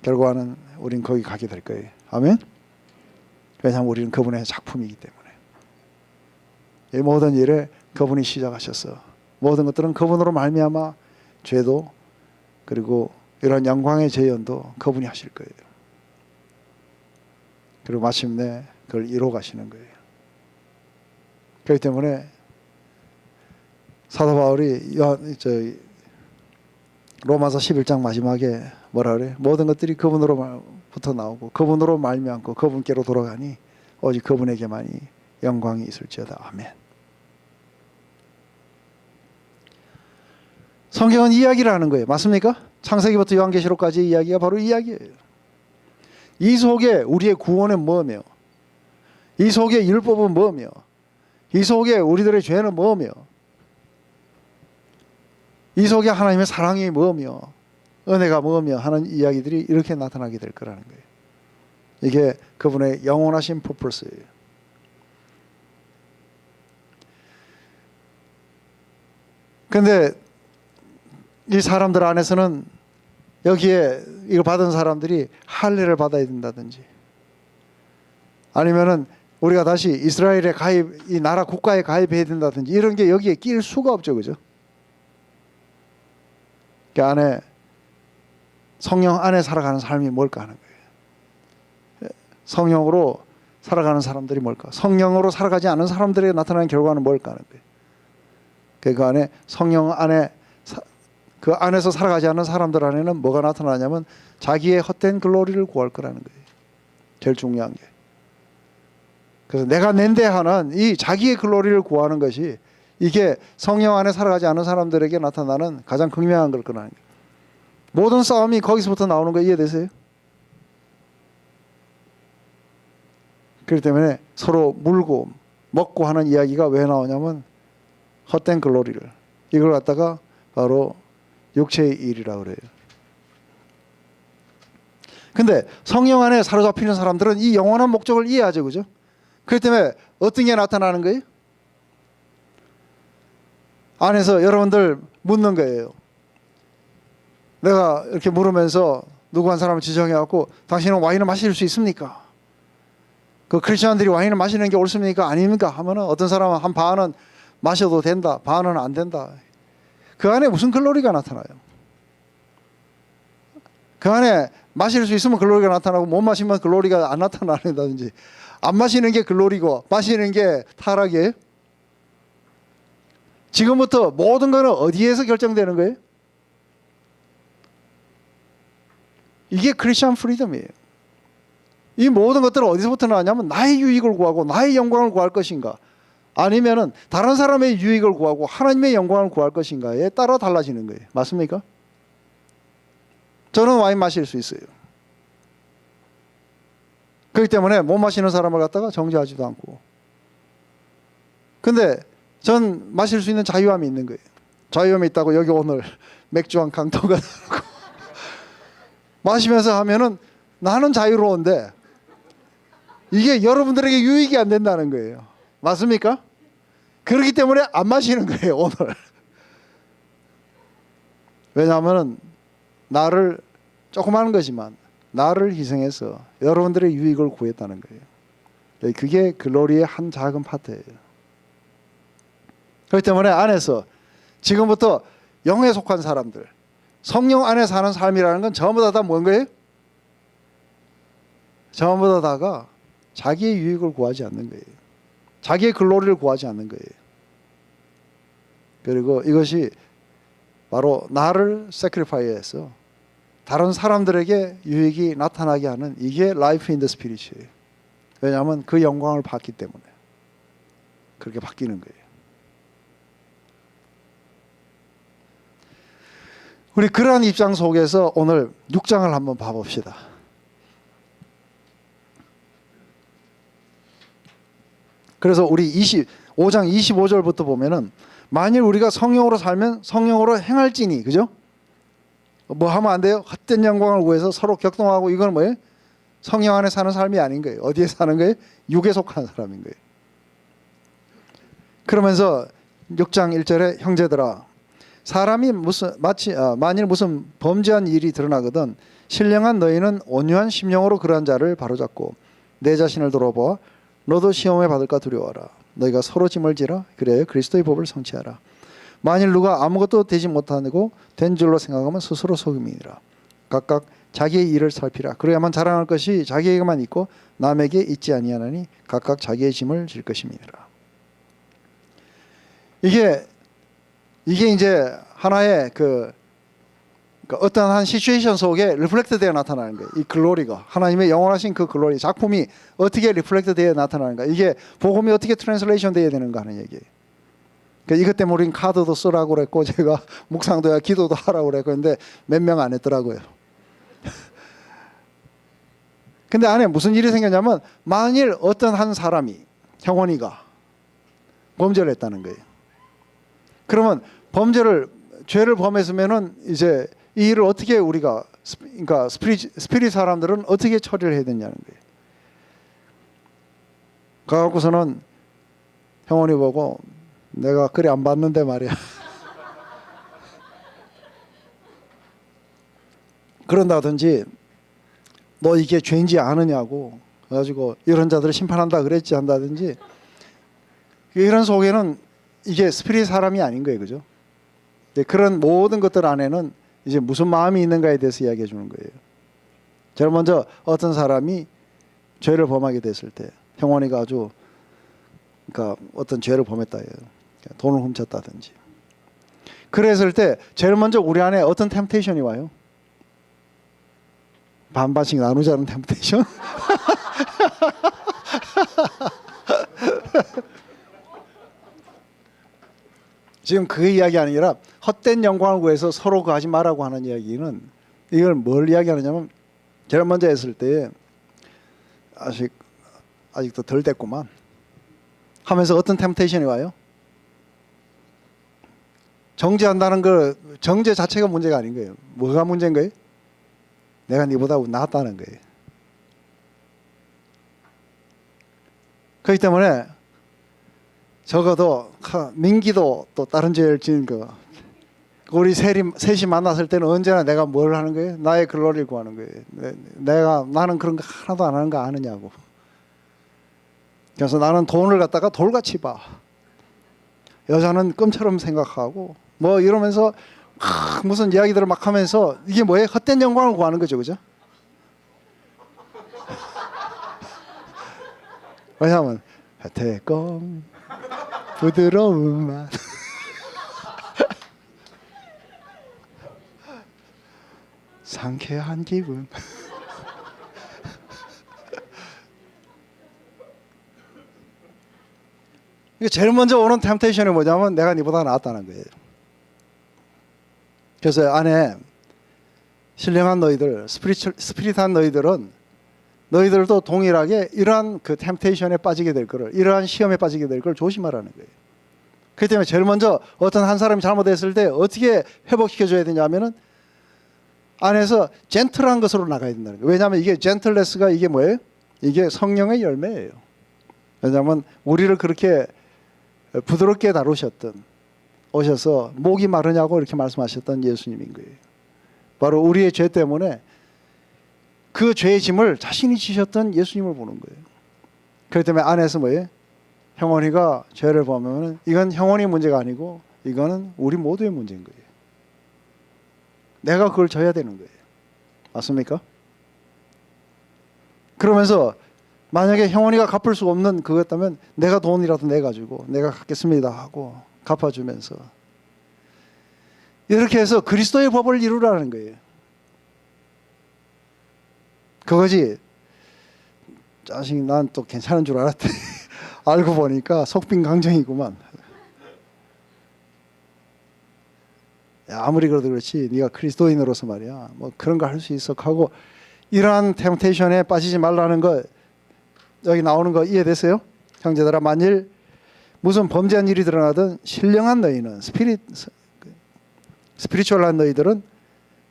결과는 우린 거기 가게 될 거예요. 아멘. 왜냐하면 우리는 그분의 작품이기 때문에. 이 모든 일을 그분이 시작하셨어. 모든 것들은 그분으로 말미암아 죄도 그리고 이런 영광의 재현도 그분이 하실 거예요. 그리고 마침내 그걸 이루어 가시는 거예요. 그렇기 때문에 사도 바울이 로마서 11장 마지막에 뭐라 그래? 모든 것들이 그분으로부터 나오고 그분으로 말미암고 그분께로 돌아가니 오직 그분에게만이 영광이 있을지어다. 아멘. 성경은 이야기를 하는 거예요. 맞습니까? 창세기부터 요한계시록까지의 이야기가 바로 이야기예요. 이 속에 우리의 구원은 뭐며, 이 속에 율법은 뭐며, 이 속에 우리들의 죄는 뭐며, 이 속에 하나님의 사랑이 뭐며 은혜가 뭐며 하는 이야기들이 이렇게 나타나게 될 거라는 거예요. 이게 그분의 영원하신 퍼포스예요. 그런데 이 사람들 안에서는 여기에 이걸 받은 사람들이 할례를 받아야 된다든지 아니면은 우리가 다시 이스라엘에 가입, 이 나라 국가에 가입해야 된다든지 이런 게 여기에 낄 수가 없죠. 그죠? 그 안에 성령 안에 살아가는 삶이 뭘까 하는 거예요. 성령으로 살아가는 사람들이 뭘까? 성령으로 살아가지 않은 사람들에게 나타나는 결과는 뭘까 하는 거예요. 그 안에 성령 안에 그 안에서 살아가지 않는 사람들 안에는 뭐가 나타나냐면 자기의 헛된 글로리를 구할 거라는 거예요. 제일 중요한 게. 그래서 내가 낸데 하는 이 자기의 글로리를 구하는 것이 이게 성령 안에 살아가지 않은 사람들에게 나타나는 가장 극명한 걸 거라는 거예요. 모든 싸움이 거기서부터 나오는 거 이해되세요? 그렇기 때문에 서로 물고 먹고 하는 이야기가 왜 나오냐면 헛된 글로리를 이걸 갖다가 바로 육체의 일이라고 그래요. 근데 성령 안에 사로잡히는 사람들은 이 영원한 목적을 이해하죠. 그죠? 그렇기 때문에 어떤 게 나타나는 거예요? 안에서 여러분들 묻는 거예요. 내가 이렇게 물으면서 누구 한 사람을 지정해갖고 당신은 와인을 마실 수 있습니까? 그 크리스천들이 와인을 마시는 게 옳습니까? 아닙니까? 하면은 어떤 사람은 한 반은 마셔도 된다, 반은 안 된다. 그 안에 무슨 글로리가 나타나요? 그 안에 마실 수 있으면 글로리가 나타나고 못 마시면 글로리가 안 나타나는다든지 안 마시는 게 글로리고 마시는 게 타락이에요? 지금부터 모든 거는 어디에서 결정되는 거예요? 이게 크리스천 프리덤이에요. 이 모든 것들은 어디서부터 나왔냐면 나의 유익을 구하고 나의 영광을 구할 것인가 아니면은 다른 사람의 유익을 구하고 하나님의 영광을 구할 것인가에 따라 달라지는 거예요. 맞습니까? 저는 와인 마실 수 있어요. 그렇기 때문에 못 마시는 사람을 갖다가 정죄하지도 않고. 근데 전 마실 수 있는 자유함이 있는 거예요. 자유함이 있다고 여기 오늘 맥주 한 강도가 나고 마시면서 하면은 나는 자유로운데 이게 여러분들에게 유익이 안 된다는 거예요. 맞습니까? 그렇기 때문에 안 마시는 거예요, 오늘. 왜냐하면 나를 조그마한 거지만 나를 희생해서 여러분들의 유익을 구했다는 거예요. 그게 글로리의 한 작은 파트예요. 그렇기 때문에 안에서 지금부터 영에 속한 사람들, 성령 안에 사는 삶이라는 건 전부 다 뭔 거예요? 전부 다가 자기의 유익을 구하지 않는 거예요. 자기의 글로리를 구하지 않는 거예요. 그리고 이것이 바로 나를 세크리파이해서 다른 사람들에게 유익이 나타나게 하는 이게 라이프 인 더 스피릿이에요. 왜냐하면 그 영광을 받기 때문에 그렇게 바뀌는 거예요. 우리 그러한 입장 속에서 오늘 6장을 한번 봐봅시다. 그래서 우리 5장 25절부터 보면은 만일 우리가 성령으로 살면 성령으로 행할지니, 그죠? 뭐 하면 안 돼요? 헛된 영광을 구해서 서로 격동하고 이건 뭐예요? 성령 안에 사는 삶이 아닌 거예요. 어디에 사는 거예요? 육에 속한 사람인 거예요. 그러면서 6장 1절에 형제들아 사람이 만일 무슨 범죄한 일이 드러나거든 신령한 너희는 온유한 심령으로 그러한 자를 바로잡고 내 자신을 돌아보아 너도 시험에 받을까 두려워하라. 너희가 서로 짐을 지라. 그래야 그리스도의 법을 성취하라. 만일 누가 아무것도 되지 못하고 된 줄로 생각하면 스스로 속임이니라. 각각 자기의 일을 살피라. 그래야만 자랑할 것이 자기에게만 있고 남에게 있지 아니하나니 각각 자기의 짐을 질 것임이니라. 이게 이제 하나의 어떤 한 시츄에이션 속에 리플렉트 되어 나타나는 거예요. 이 글로리가 하나님의 영원하신 그 글로리 작품이 어떻게 리플렉트 되어 나타나는가. 이게 복음이 어떻게 트랜슬레이션 되어야 되는가 하는 얘기예요. 그러니까 이것 때문에 우린 카드도 쓰라고 그랬고 제가 묵상도 해야 기도도 하라고 그랬고 근데 몇 명 안 했더라고요. 근데 안에 무슨 일이 생겼냐면 만일 어떤 한 사람이 형원이가 범죄를 했다는 거예요. 그러면 죄를 범했으면은 이제 이 일을 어떻게 우리가 그러니까 스피릿 사람들은 어떻게 처리를 해야 되냐는 거예요. 가갖고서는 형원이 보고 내가 그래 안 봤는데 말이야. 그런다든지 너 이게 죄인지 아느냐고 그래가지고 이런 자들을 심판한다 그랬지 한다든지 이런 속에는 이게 스피릿 사람이 아닌 거예요. 그죠? 그런 모든 것들 안에는 이제 무슨 마음이 있는가에 대해서 이야기해 주는 거예요. 제일 먼저 어떤 사람이 죄를 범하게 됐을 때 형원이가 아주 그러니까 어떤 죄를 범했다 해요. 돈을 훔쳤다든지 그랬을 때 제일 먼저 우리 안에 어떤 템테이션이 와요? 반반씩 나누자는 템테이션? 지금 그 이야기 아니라 헛된 영광을 구해서 서로 가지 말라고 하는 이야기는 이걸 뭘 이야기하느냐면 제일 먼저 했을 때 아직도 덜 됐구만 하면서 어떤 템테이션이 와요? 정죄한다는 거 정죄 자체가 문제가 아닌 거예요. 뭐가 문제인 거예요? 내가 네보다 낫다는 거예요. 그렇기 때문에 적어도 민기도 또 다른 죄를 지은 거 우리 셋이 만났을 때는 언제나 내가 뭘 하는 거예요? 나의 글로리를 구하는 거예요. 나는 그런 거 하나도 안 하는 거 아느냐고. 그래서 나는 돈을 갖다가 돌같이 봐. 여자는 껌처럼 생각하고 뭐 이러면서 무슨 이야기들을 막 하면서 이게 뭐예요? 헛된 영광을 구하는 거죠. 그죠? 왜냐하면 대검 부드러운 맛 상쾌한 기분 이게 제일 먼저 오는 템테이션이 뭐냐면 내가 네보다 낫다는 거예요. 그래서 안에 신령한 너희들 스피릿한 너희들은 너희들도 동일하게 이러한 그 템테이션에 빠지게 될 거를 이러한 시험에 빠지게 될 걸 조심하라는 거예요. 그렇기 때문에 제일 먼저 어떤 한 사람이 잘못했을 때 어떻게 회복시켜줘야 되냐면은 안에서 젠틀한 것으로 나가야 된다는 거예요. 왜냐하면 이게 젠틀레스가 이게 뭐예요? 이게 성령의 열매예요. 왜냐하면 우리를 그렇게 부드럽게 오셔서 목이 마르냐고 이렇게 말씀하셨던 예수님인 거예요. 바로 우리의 죄 때문에 그 죄의 짐을 자신이 지셨던 예수님을 보는 거예요. 그렇기 때문에 안에서 뭐예요? 형원이가 죄를 범하면 이건 형원이 문제가 아니고 이거는 우리 모두의 문제인 거예요. 내가 그걸 져야 되는 거예요. 맞습니까? 그러면서 만약에 형원이가 갚을 수 없는 그거였다면 내가 돈이라도 내가지고 내가 갚겠습니다 하고 갚아주면서 이렇게 해서 그리스도의 법을 이루라는 거예요. 그거지 자식 난 또 괜찮은 줄 알았더니 알고 보니까 속빈강정이구만. 야, 아무리 그래도 그렇지 네가 그리스도인으로서 말이야 뭐 그런 거 할 수 있어 하고 이러한 템테이션에 빠지지 말라는 거 여기 나오는 거 이해됐어요? 형제들아 만일 무슨 범죄한 일이 드러나든 신령한 너희는 스피리추얼한 너희들은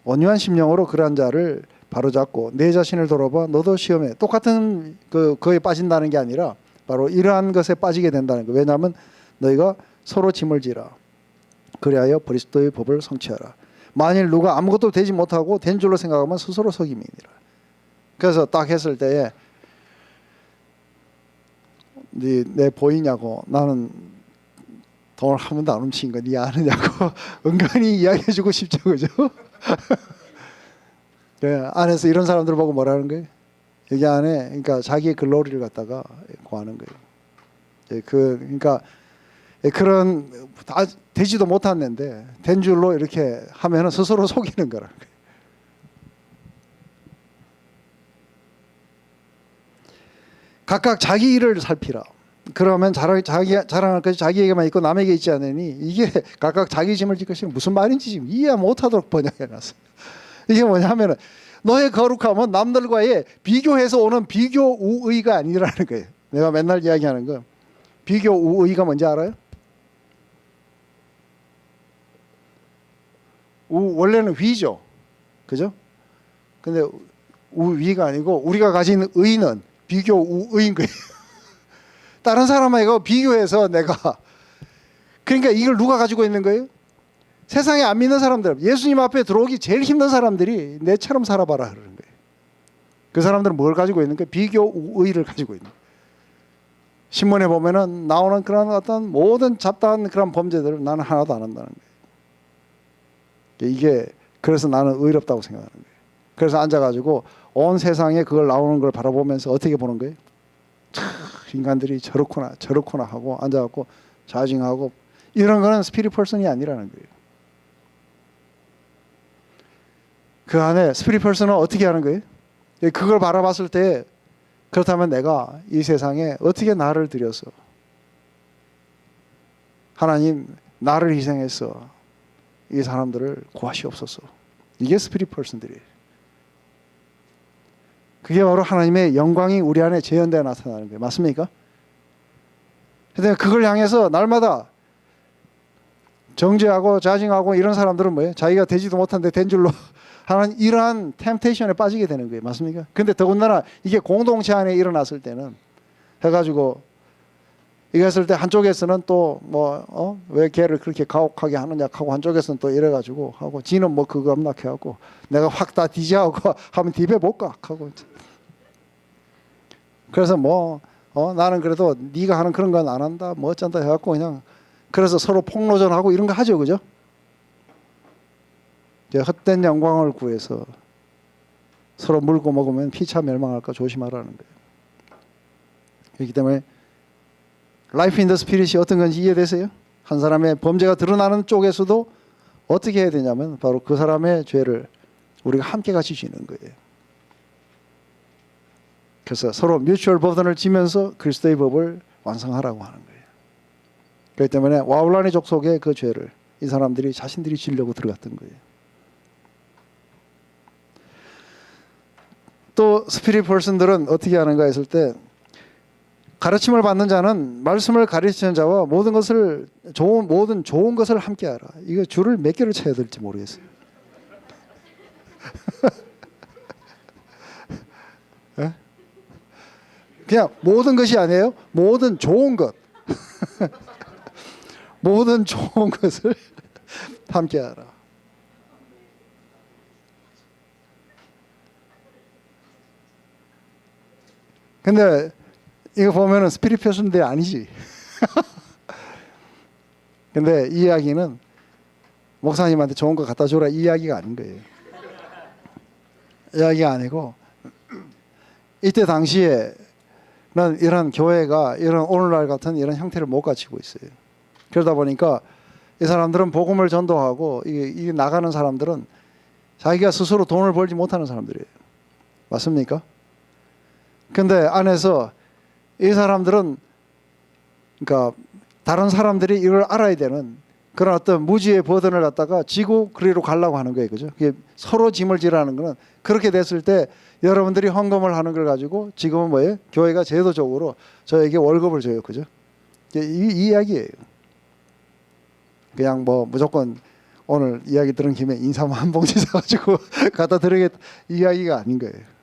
온유한 심령으로 그러한 자를 바로잡고 내 자신을 돌아봐 너도 시험해. 똑같은 거에 빠진다는 게 아니라 바로 이러한 것에 빠지게 된다는 거. 왜냐하면 너희가 서로 짐을 지라. 그리하여 그리스도의 법을 성취하라. 만일 누가 아무것도 되지 못하고 된 줄로 생각하면 스스로 속임이니라. 그래서 딱 했을 때에 내 보이냐고, 나는 돈을 한 번도 안 훔친 거 네 아느냐고 은근히 이야기해주고 싶죠, 그죠? 안에서 이런 사람들 보고 뭐라는 거예요? 여기 안에 그러니까 자기의 글로리를 갖다가 구하는 거예요. 그러니까 그런 다 되지도 못했는데 된 줄로 이렇게 하면은 스스로 속이는 거라는 거예요. 각각 자기 일을 살피라. 그러면 자랑할 것이 자기에게만 있고 남에게 있지 않으니, 이게 각각 자기 짐을 질 것이 무슨 말인지 지금 이해 못하도록 번역해놨어요. 이게 뭐냐면은 너의 거룩함은 남들과의 비교해서 오는 비교 우의가 아니라는 거예요. 내가 맨날 이야기하는 거, 비교 우의가 뭔지 알아요? 원래는 위죠, 그죠? 근데 우위가 아니고 우리가 가진 의는 비교 우의인 거예요. 다른 사람하고 비교해서 내가, 그러니까 이걸 누가 가지고 있는 거예요? 세상에 안 믿는 사람들, 예수님 앞에 들어오기 제일 힘든 사람들이 내처럼 살아봐라 그러는 거예요. 그 사람들은 뭘 가지고 있는 거예요? 비교 우의를 가지고 있는 거예요. 신문에 보면은 나오는 그런 어떤 모든 잡다한 그런 범죄들을 나는 하나도 안 한다는 거예요. 이게 그래서 나는 의롭다고 생각하는 거예요. 그래서 앉아가지고 온 세상에 그걸 나오는 걸 바라보면서 어떻게 보는 거예요? 참, 인간들이 저렇구나 하고 앉아갖고 자징하고, 이런 거는 스피릿 퍼슨이 아니라는 거예요. 그 안에 스피릿 퍼슨은 어떻게 하는 거예요? 그걸 바라봤을 때, 그렇다면 내가 이 세상에 어떻게 나를 들여서, 하나님 나를 희생해서 이 사람들을 구하시옵소서. 이게 스피릿 퍼슨들이에요. 그게 바로 하나님의 영광이 우리 안에 재현되어 나타나는 거예요. 맞습니까? 그런데 그걸 향해서 날마다 정죄하고 자징하고 이런 사람들은 뭐예요? 자기가 되지도 못한데 된 줄로 하는 이러한 템테이션에 빠지게 되는 거예요. 맞습니까? 근데 더군다나 이게 공동체 안에 일어났을 때는 해가지고 이거 했을 때 한쪽에서는 또 왜 걔를 그렇게 가혹하게 하느냐 하고, 한쪽에서는 또 이래가지고 하고, 지는 뭐 그거 엄락해갖고 내가 확 다 뒤지하고 하면 뒤배볼까 하고. 그래서 나는 그래도 네가 하는 그런 건 안 한다 뭐 어쩐다 해갖고 그냥, 그래서 서로 폭로전하고 이런 거 하죠, 그죠? 헛된 영광을 구해서 서로 물고 먹으면 피차 멸망할까 조심하라는 거예요. 그렇기 때문에 라이프 인 더 스피릿이 어떤 건지 이해되세요? 한 사람의 범죄가 드러나는 쪽에서도 어떻게 해야 되냐면 바로 그 사람의 죄를 우리가 함께 같이 지는 거예요. 그래서 서로 뮤추얼 버든을 지면서 그리스도의 법을 완성하라고 하는 거예요. 그렇기 때문에 와울란의 족속의 그 죄를 이 사람들이 자신들이 지려고 들어갔던 거예요. 또 스피릿 퍼슨들은 어떻게 하는가 했을 때, 가르침을 받는 자는 말씀을 가르치는 자와 모든 좋은 것을 함께하라. 이거 줄을 몇 개를 쳐야 될지 모르겠어요. 네? 그냥 모든 것이 아니에요. 모든 좋은 것, 모든 좋은 것을 함께하라. 근데 이거 보면은 스피릿 퍼슨인데 아니지. 근데 이 이야기는 목사님한테 좋은 거 갖다 줘라 이 이야기가 아닌 거예요. 이야기가 아니고, 이때 당시에는 이런 교회가 이런 오늘날 같은 이런 형태를 못 갖추고 있어요. 그러다 보니까 이 사람들은 복음을 전도하고 이 나가는 사람들은 자기가 스스로 돈을 벌지 못하는 사람들이에요. 맞습니까? 근데 안에서 이 사람들은, 그러니까 다른 사람들이 이걸 알아야 되는 그런 어떤 무지의 버든을 갖다가 지고 그리로 가려고 하는 거예요. 그죠? 이게 서로 짐을 지라는 거는, 그렇게 됐을 때 여러분들이 헌금을 하는 걸 가지고 지금은 뭐예요? 교회가 제도적으로 저에게 월급을 줘요. 그죠? 이 이야기예요. 그냥 무조건 오늘 이야기 들은 김에 인삼 한 봉지 사가지고 갖다 드리겠다 이 이야기가 아닌 거예요.